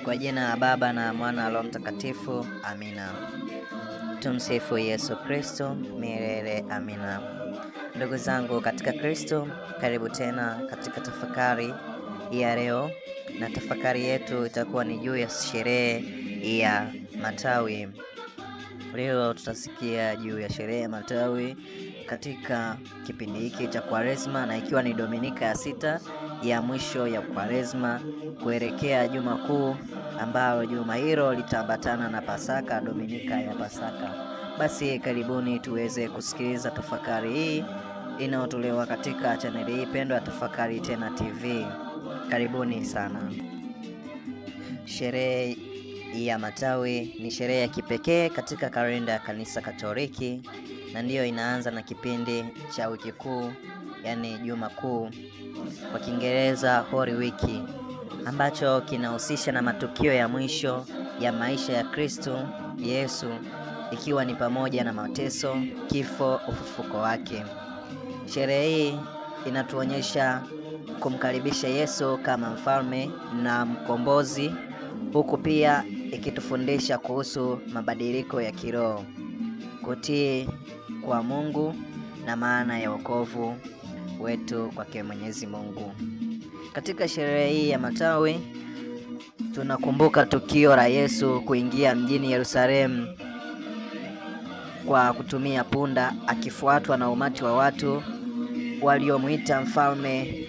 Kwa jina la Baba na Mwana na Roho Mtakatifu, amina. Tumsifu Yesu Kristo milele, amina. Ndugu zangu katika Kristo, karibu tena katika tafakari ya leo, na tafakari yetu itakuwa ni juu ya sherehe ya matawi. Leo tutasikia juu ya sherehe ya matawi katika kipindi hiki cha Kwaresma, na ikiwa ni Dominika ya 6 ya mwisho ya Kwaresma kuelekea Juma Kuu, ambalo juma hilo litaambatana na Pasaka, Dominika ya Pasaka. Basi karibuni tuweze kusikiliza tafakari hii inayotolewa katika chaneli hii pendwa ya Tafakari Tena TV. Karibuni sana. Sherehe ya matawi ni sherehe ya kipekee katika kalenda ya Kanisa Katoliki, na ndiyo inaanza na kipindi cha wiki kuu, yani Juma Kuu, kwa Kiingereza Holy Week, ambacho kinahusisha na matukio ya mwisho ya maisha ya Kristo Yesu, ikiwa ni pamoja na mateso, kifo, ufufuko wake. Sherehe hii inatuonyesha kumkaribisha Yesu kama mfalme na mkombozi, huku pia ikitufundisha kuhusu mabadiliko ya kiroho, kutii kwa Mungu na maana ya wokovu wetu kwake Mwenyezi Mungu. Katika sherehe hii ya matawi tunakumbuka tukio la Yesu kuingia mjini Yerusalemu kwa kutumia punda, akifuatwa na umati wa watu waliomwita mfalme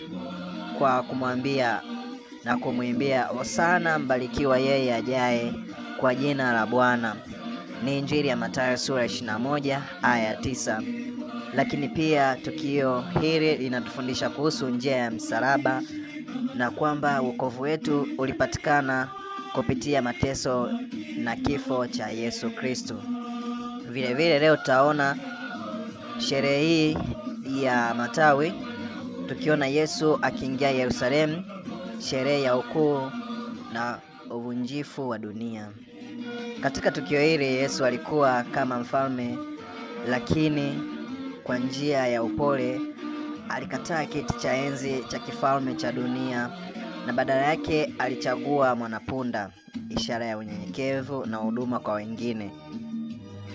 kwa kumwambia na kumwimbia Hosana, mbarikiwa yeye ajaye kwa jina la Bwana. Ni Injili ya Mathayo sura 21 aya 9. Lakini pia tukio hili linatufundisha kuhusu njia ya msalaba na kwamba wokovu wetu ulipatikana kupitia mateso na kifo cha Yesu Kristo. Vile vile leo tutaona sherehe hii ya matawi tukiona Yesu akiingia Yerusalemu, sherehe ya ukuu na uvunjifu wa dunia. Katika tukio hili Yesu alikuwa kama mfalme, lakini kwa njia ya upole alikataa kiti cha enzi cha kifalme cha dunia, na badala yake alichagua mwanapunda, ishara ya unyenyekevu na huduma kwa wengine.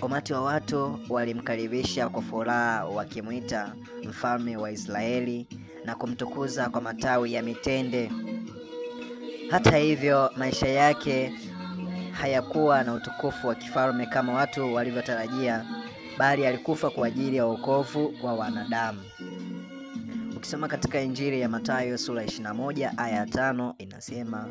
Umati wa watu walimkaribisha kwa furaha, wakimwita mfalme wa Israeli na kumtukuza kwa matawi ya mitende. Hata hivyo, maisha yake hayakuwa na utukufu wa kifalme kama watu walivyotarajia, bali alikufa kwa ajili ya wokovu wa wanadamu. Ukisoma katika Injili ya Mathayo sura 21 aya 5 inasema,